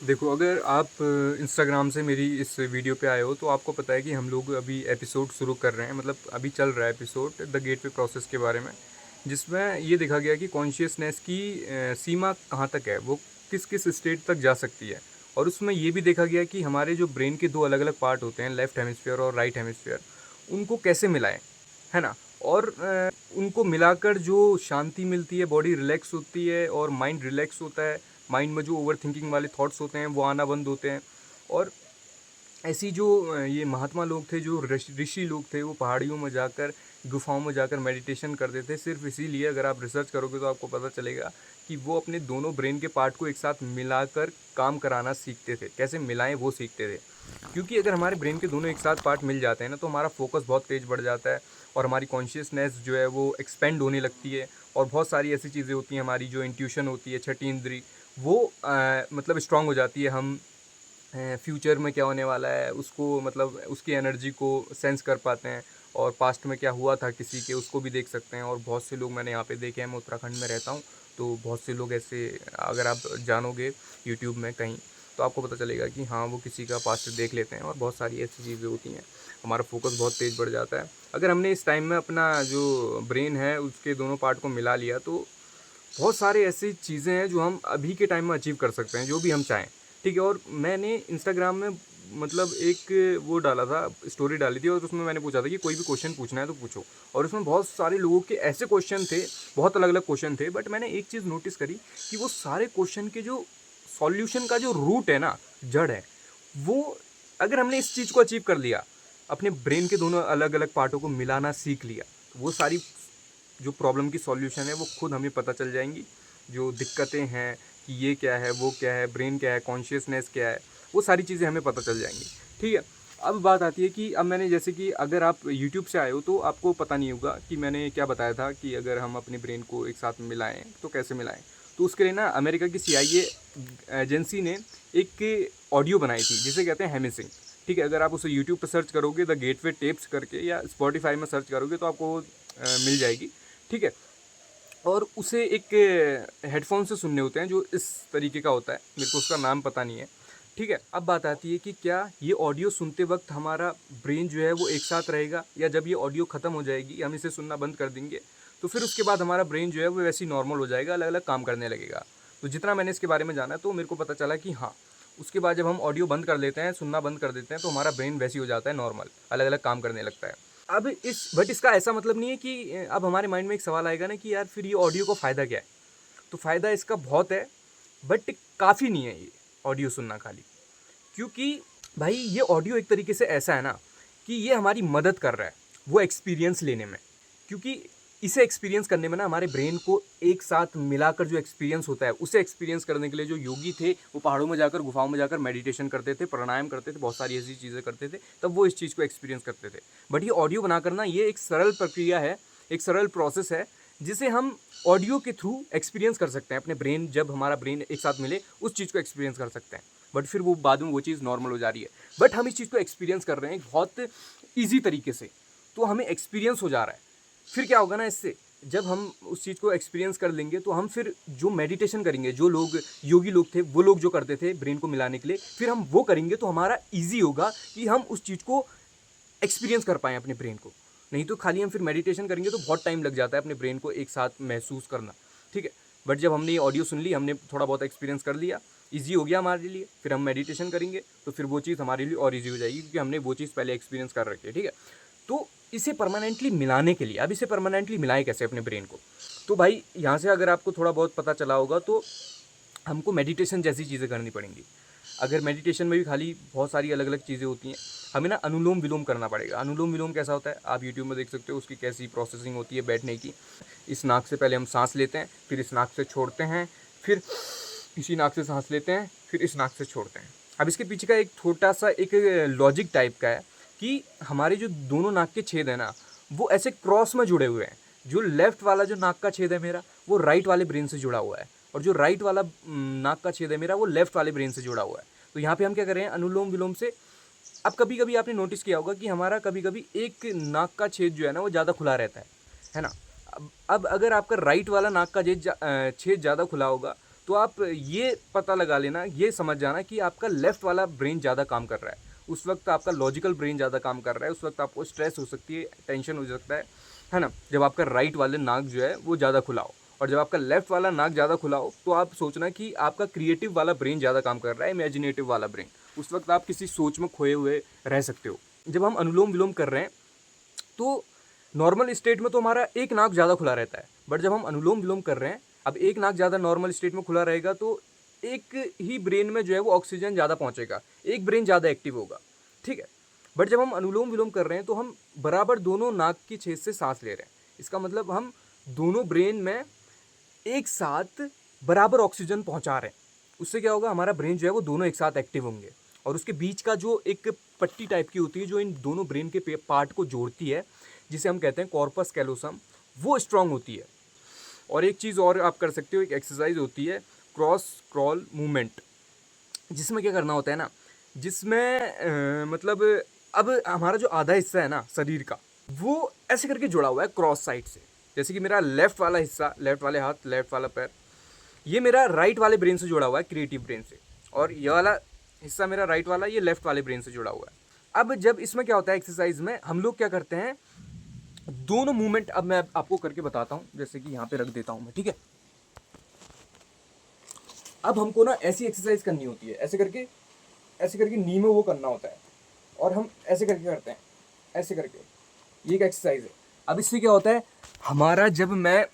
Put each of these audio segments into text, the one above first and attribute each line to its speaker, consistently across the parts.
Speaker 1: देखो, अगर आप इंस्टाग्राम से मेरी इस वीडियो पे आए हो तो आपको पता है कि हम लोग अभी एपिसोड शुरू कर रहे हैं, मतलब अभी चल रहा है एपिसोड द गेटवे प्रोसेस के बारे में, जिसमें ये देखा गया कि कॉन्शियसनेस की सीमा कहाँ तक है, वो किस किस स्टेट तक जा सकती है। और उसमें ये भी देखा गया कि हमारे जो ब्रेन के दो अलग अलग पार्ट होते हैं, लेफ्ट हेमिस्फीयर और राइट हेमिस्फीयर, उनको कैसे मिलाएं, है ना। और उनको मिलाकर जो शांति मिलती है, बॉडी रिलैक्स होती है और माइंड रिलैक्स होता है। माइंड में जो ओवर थिंकिंग वाले थॉट्स होते हैं वो आना बंद होते हैं। और ऐसी जो ये महात्मा लोग थे, जो ऋषि लोग थे, वो पहाड़ियों में जाकर, गुफाओं में जाकर मेडिटेशन करते थे। सिर्फ इसीलिए अगर आप रिसर्च करोगे तो आपको पता चलेगा कि वो अपने दोनों ब्रेन के पार्ट को एक साथ मिलाकर काम कराना सीखते थे। कैसे मिलाएं वो सीखते थे, क्योंकि अगर हमारे ब्रेन के दोनों एक साथ पार्ट मिल जाते हैं ना, तो हमारा फोकस बहुत तेज बढ़ जाता है और हमारी कॉन्शियसनेस जो है वो एक्सपेंड होने लगती है। और बहुत सारी ऐसी चीज़ें होती हैं, हमारी जो इंट्यूशन होती है, छठी इंद्री, वो मतलब स्ट्रांग हो जाती है। हम फ्यूचर में क्या होने वाला है उसको, मतलब उसकी एनर्जी को सेंस कर पाते हैं। और पास्ट में क्या हुआ था किसी के, उसको भी देख सकते हैं। और बहुत से लोग मैंने यहाँ पे देखे हैं, मैं उत्तराखंड में रहता हूँ, तो बहुत से लोग ऐसे, अगर आप जानोगे यूट्यूब में कहीं, तो आपको पता चलेगा कि हाँ, वो किसी का पास्ट देख लेते हैं। और बहुत सारी ऐसी चीज़ें होती हैं, हमारा फोकस बहुत तेज़ बढ़ जाता है। अगर हमने इस टाइम में अपना जो ब्रेन है उसके दोनों पार्ट को मिला लिया, तो बहुत सारे ऐसी चीज़ें हैं जो हम अभी के टाइम में अचीव कर सकते हैं, जो भी हम चाहें। ठीक है। और मैंने इंस्टाग्राम में मतलब एक वो डाला था, स्टोरी डाली थी, और उसमें मैंने पूछा था कि कोई भी क्वेश्चन पूछना है तो पूछो। और उसमें बहुत सारे लोगों के ऐसे क्वेश्चन थे, बहुत अलग अलग क्वेश्चन थे, बट मैंने एक चीज़ नोटिस करी कि वो सारे क्वेश्चन के जो सॉल्यूशन का जो रूट है ना, जड़ है, वो, अगर हमने इस चीज़ को अचीव कर लिया, अपने ब्रेन के दोनों अलग अलग पार्टों को मिलाना सीख लिया, तो वो सारी जो प्रॉब्लम की सॉल्यूशन है वो खुद हमें पता चल जाएंगी। जो दिक्कतें हैं कि ये क्या है, वो क्या है, ब्रेन क्या है, कॉन्शियसनेस क्या है, वो सारी चीज़ें हमें पता चल जाएंगी। ठीक है। अब बात आती है कि अब मैंने, जैसे कि अगर आप यूट्यूब से आए हो तो आपको पता नहीं होगा कि मैंने क्या बताया था कि अगर हम अपने ब्रेन को एक साथ मिलाएं तो कैसे मिलाएं। तो उसके लिए ना अमेरिका की CIA एजेंसी ने एक ऑडियो बनाई थी जिसे कहते हैं हेमिसिंग। ठीक है। अगर आप उसे यूट्यूब पर सर्च करोगे द गेटवे टेप्स करके, या स्पॉटिफाई में सर्च करोगे, तो आपको मिल जाएगी। ठीक है। और उसे एक हेडफोन से सुनने होते हैं जो इस तरीके का होता है, मेरे को उसका नाम पता नहीं है। ठीक है। अब बात आती है कि क्या ये ऑडियो सुनते वक्त हमारा ब्रेन जो है वो एक साथ रहेगा, या जब ये ऑडियो ख़त्म हो जाएगी, हम इसे सुनना बंद कर देंगे, तो फिर उसके बाद हमारा ब्रेन जो है वो वैसे ही नॉर्मल हो जाएगा, अलग अलग काम करने लगेगा। तो जितना मैंने इसके बारे में जाना तो मेरे को पता चला कि हाँ, उसके बाद जब हम ऑडियो बंद कर लेते हैं, सुनना बंद कर देते हैं, तो हमारा ब्रेन वैसे ही हो जाता है नॉर्मल, अलग अलग काम करने लगता है। अब इसका ऐसा मतलब नहीं है कि अब हमारे माइंड में एक सवाल आएगा ना कि यार फिर ये ऑडियो का फ़ायदा क्या है। तो फ़ायदा इसका बहुत है, बट काफ़ी नहीं है ये ऑडियो सुनना खाली। क्योंकि भाई ये ऑडियो एक तरीके से ऐसा है ना कि ये हमारी मदद कर रहा है वो एक्सपीरियंस लेने में। क्योंकि इसे एक्सपीरियंस करने में ना हमारे ब्रेन को एक साथ मिलाकर जो एक्सपीरियंस होता है, उसे एक्सपीरियंस करने के लिए जो योगी थे वो पहाड़ों में जाकर, गुफाओं में जाकर मेडिटेशन करते थे, प्राणायाम करते थे, बहुत सारी ऐसी चीज़ें करते थे, तब वो इस चीज़ को एक्सपीरियंस करते थे। बट ये ऑडियो बनाकर ना, ये एक सरल प्रक्रिया है, एक सरल प्रोसेस है, जिसे हम ऑडियो के थ्रू एक्सपीरियंस कर सकते हैं। अपने ब्रेन, जब हमारा ब्रेन एक साथ मिले, उस चीज़ को एक्सपीरियंस कर सकते हैं। बट फिर वो बाद में वो चीज़ नॉर्मल हो जा रही है। बट हम इस चीज़ को एक्सपीरियंस कर रहे हैं बहुत ईजी तरीके से, तो हमें एक्सपीरियंस हो जा रहा है। फिर क्या होगा ना इससे, जब हम उस चीज़ को एक्सपीरियंस कर लेंगे, तो हम फिर जो मेडिटेशन करेंगे, जो लोग योगी लोग थे, वो लोग जो करते थे ब्रेन को मिलाने के लिए, फिर हम वो करेंगे तो हमारा ईजी होगा कि हम उस चीज़ को एक्सपीरियंस कर पाएँ अपने ब्रेन को। नहीं तो खाली हम फिर मेडिटेशन करेंगे तो बहुत टाइम लग जाता है अपने ब्रेन को एक साथ महसूस करना। ठीक है। बट जब हमने ये ऑडियो सुन ली, हमने थोड़ा बहुत एक्सपीरियंस कर लिया, ईजी हो गया हमारे लिए, फिर हम मेडिटेशन करेंगे तो फिर वो चीज़ हमारे लिए और ईजी हो जाएगी, क्योंकि हमने वो चीज़ पहले एक्सपीरियंस कर रखी है। ठीक है। तो इसे परमानेंटली मिलाने के लिए, अब इसे परमानेंटली मिलाएं कैसे अपने ब्रेन को। तो भाई यहाँ से अगर आपको थोड़ा बहुत पता चला होगा, तो हमको मेडिटेशन जैसी चीज़ें करनी पड़ेंगी। अगर मेडिटेशन में भी खाली बहुत सारी अलग अलग चीज़ें होती हैं, हमें ना अनुलोम विलोम करना पड़ेगा। अनुलोम विलोम कैसा होता है, आप यूट्यूब में देख सकते हो उसकी कैसी प्रोसेसिंग होती है बैठने की। इस नाक से पहले हम सांस लेते हैं, फिर इस नाक से छोड़ते हैं, फिर इसी नाक से सांस लेते हैं, फिर इस नाक से छोड़ते हैं। अब इसके पीछे का एक छोटा सा एक लॉजिक टाइप का है कि हमारे जो दोनों नाक के छेद है ना, वो ऐसे क्रॉस में जुड़े हुए हैं। जो लेफ्ट वाला जो नाक का छेद है मेरा, वो राइट वाले ब्रेन से जुड़ा हुआ है, और जो राइट वाला नाक का छेद है मेरा, वो लेफ्ट वाले ब्रेन से जुड़ा हुआ है। तो यहाँ पे हम क्या कर रहे हैं, अनुलोम विलोम से। अब कभी कभी आपने नोटिस किया होगा कि हमारा कभी कभी एक नाक का छेद जो है ना वो ज़्यादा खुला रहता है ना। अब अगर आपका राइट वाला नाक का छेद ज़्यादा खुला होगा, तो आप ये पता लगा लेना, ये समझ जाना कि आपका लेफ़्ट वाला ब्रेन ज़्यादा काम कर रहा है। उस वक्त आपका लॉजिकल ब्रेन ज़्यादा काम कर रहा है, उस वक्त आपको स्ट्रेस हो सकती है, टेंशन हो सकता है ना। जब आपका राइट वाले नाक जो है वो ज़्यादा खुला हो, और जब आपका लेफ़्ट वाला नाक ज़्यादा खुला हो तो आप सोचना कि आपका क्रिएटिव वाला ब्रेन ज़्यादा काम कर रहा है, इमेजिनेटिव वाला ब्रेन। उस वक्त आप किसी सोच में खोए हुए रह सकते हो। जब हम अनुलोम विलोम कर रहे हैं तो नॉर्मल स्टेट में तो हमारा एक नाक ज़्यादा खुला रहता है, बट जब हम अनुलोम विलोम कर रहे हैं, अब एक नाक ज़्यादा नॉर्मल स्टेट में खुला रहेगा तो एक ही ब्रेन में जो है वो ऑक्सीजन ज़्यादा पहुंचेगा, एक ब्रेन ज़्यादा एक्टिव होगा, ठीक है। बट जब हम अनुलोम विलोम कर रहे हैं तो हम बराबर दोनों नाक की छेद से सांस ले रहे हैं। इसका मतलब हम दोनों ब्रेन में एक साथ बराबर ऑक्सीजन पहुंचा रहे हैं। उससे क्या होगा, हमारा ब्रेन जो है वो दोनों एक साथ एक्टिव होंगे, और उसके बीच का जो एक पट्टी टाइप की होती है जो इन दोनों ब्रेन के पार्ट को जोड़ती है, जिसे हम कहते हैं कॉर्पस कैलोसम, वो स्ट्रांग होती है। और एक चीज़ और आप कर सकते हो, एक एक्सरसाइज होती है क्रॉस क्रॉल मूवमेंट, जिसमें क्या करना होता है ना, जिसमें मतलब अब हमारा जो आधा हिस्सा है ना शरीर का, वो ऐसे करके जुड़ा हुआ है क्रॉस साइड से। जैसे कि मेरा लेफ़्ट वाला हिस्सा, लेफ़्ट वाले हाथ, लेफ़्ट वाला पैर, ये मेरा राइट वाले ब्रेन से जुड़ा हुआ है, क्रिएटिव ब्रेन से, और ये वाला हिस्सा मेरा राइट वाला, ये लेफ़्ट वाले ब्रेन से जुड़ा हुआ है। अब जब इसमें क्या होता है, एक्सरसाइज में हम लोग क्या करते हैं, दोनों मूवमेंट अब मैं आपको करके बताता हूँ। जैसे कि यहाँ पे रख देता हूँ मैं, ठीक है। अब हमको ना ऐसी एक्सरसाइज करनी होती है, ऐसे करके नी में वो करना होता है, और हम ऐसे करके करते हैं, ऐसे करके, ये एक एक्सरसाइज है। अब इससे क्या होता है, हमारा जब मैं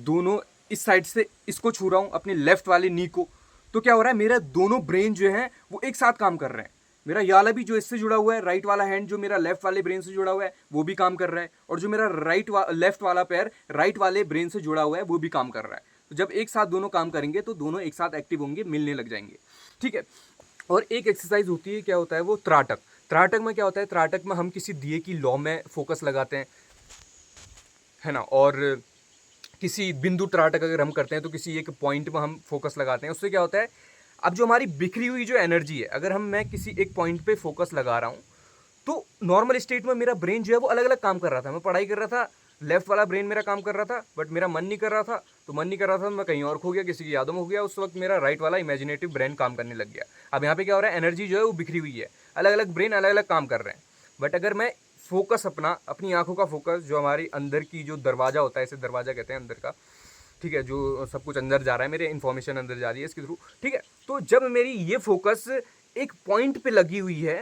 Speaker 1: दोनों इस साइड से इसको छू रहा हूँ अपने लेफ्ट वाले नी को, तो क्या हो रहा है, मेरा दोनों ब्रेन जो है वो एक साथ काम कर रहे हैं। मेरा ये वाला भी जो इससे जुड़ा हुआ है, राइट वाला हैंड जो मेरा लेफ्ट वाले ब्रेन से जुड़ा हुआ है वो भी काम कर रहा है, और जो मेरा लेफ्ट वाला पैर राइट वाले ब्रेन से जुड़ा हुआ है वो भी काम कर रहा है। तो जब एक साथ दोनों काम करेंगे तो दोनों एक साथ एक्टिव होंगे, मिलने लग जाएंगे, ठीक है। और एक एक्सरसाइज होती है, क्या होता है वो, त्राटक। त्राटक में क्या होता है, त्राटक में हम किसी दिए की लौ में फोकस लगाते हैं, है ना, और किसी बिंदु त्राटक अगर हम करते हैं तो किसी एक पॉइंट में हम फोकस लगाते हैं। उससे क्या होता है, अब जो हमारी बिखरी हुई जो एनर्जी है, अगर मैं किसी एक पॉइंट पे फोकस लगा रहा हूँ, तो नॉर्मल स्टेट में मेरा ब्रेन जो है वो अलग अलग काम कर रहा था। मैं पढ़ाई कर रहा था, लेफ्ट वाला ब्रेन मेरा काम कर रहा था, बट मेरा मन नहीं कर रहा था, तो मन नहीं कर रहा था, मैं कहीं और खो गया, किसी की यादों में हो गया। उस वक्त मेरा राइट वाला इमेजिनेटिव ब्रेन काम करने लग गया। अब यहाँ पे क्या हो रहा है, एनर्जी जो है वो बिखरी हुई है, अलग अलग ब्रेन अलग अलग काम कर रहे हैं। बट अगर मैं फोकस अपनी आंखों का फोकस, जो हमारी अंदर की जो दरवाजा होता है, इसे दरवाजा कहते हैं अंदर का, ठीक है, जो सब कुछ अंदर जा रहा है, मेरे इन्फॉर्मेशन अंदर जा रही है इसके थ्रू, ठीक है। तो जब मेरी ये फोकस एक पॉइंट पे लगी हुई है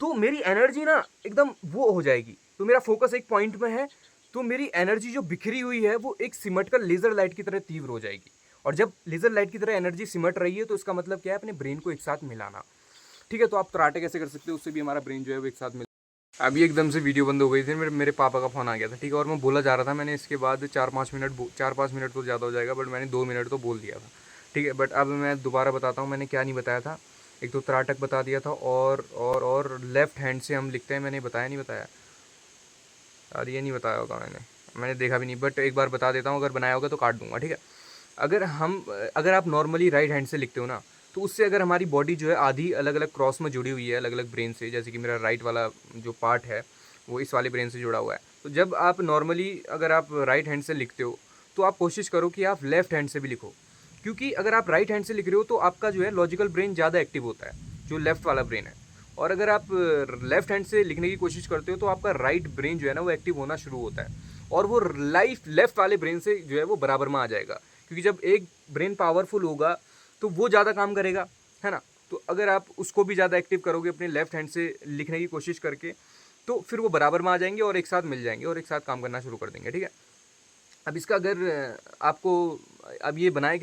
Speaker 1: तो मेरी एनर्जी ना एकदम वो हो जाएगी। तो मेरा फोकस एक पॉइंट में है तो मेरी एनर्जी जो बिखरी हुई है वो एक सिमट कर लेज़र लाइट की तरह तीव्र हो जाएगी। और जब लेज़र लाइट की तरह एनर्जी सिमट रही है तो इसका मतलब क्या है, अपने ब्रेन को एक साथ मिलाना, ठीक है। तो आप कराटे कैसे कर सकते हो, उससे भी हमारा ब्रेन जो है वो एक साथ मिल। अभी एकदम से वीडियो बंद हो गई थी, मेरे पापा का फ़ोन आ गया था, ठीक है। और मैं बोला जा रहा था, मैंने इसके बाद 4-5 मिनट तो ज़्यादा हो जाएगा, बट मैंने 2 मिनट तो बोल दिया था, ठीक है। बट अब मैं दोबारा बताता हूँ मैंने क्या नहीं बताया था। एक तो त्राटक बता दिया था, और लेफ़्ट हैंड से हम लिखते हैं, मैंने बताया नहीं बताया यार, ये नहीं बताया होगा मैंने देखा भी नहीं, बट एक बार बता देता हूँ, अगर बनाया होगा तो काट दूंगा, ठीक है। अगर आप नॉर्मली राइट हैंड से लिखते हो ना, तो उससे अगर हमारी बॉडी जो है आधी अलग अलग क्रॉस में जुड़ी हुई है, अलग अलग ब्रेन से, जैसे कि मेरा राइट वाला जो पार्ट है वो इस वाले ब्रेन से जुड़ा हुआ है। तो जब आप नॉर्मली अगर आप राइट हैंड से लिखते हो तो आप कोशिश करो कि आप लेफ़्ट हैंड से भी लिखो, क्योंकि अगर आप राइट हैंड से लिख रहे हो तो आपका जो है लॉजिकल ब्रेन ज़्यादा एक्टिव होता है, जो लेफ़्ट वाला ब्रेन है। और अगर आप लेफ़्ट हैंड से लिखने की कोशिश करते हो तो आपका राइट ब्रेन जो है ना वो एक्टिव होना शुरू होता है, और वो लेफ़्ट वाले ब्रेन से जो है वो बराबर में आ जाएगा, क्योंकि जब एक ब्रेन पावरफुल होगा तो वो ज़्यादा काम करेगा, है ना। तो अगर आप उसको भी ज़्यादा एक्टिव करोगे अपने लेफ़्ट हैंड से लिखने की कोशिश करके, तो फिर वो बराबर में आ जाएंगे और एक साथ मिल जाएंगे और एक साथ काम करना शुरू कर देंगे, ठीक है। अब इसका अगर आपको अब ये बनाए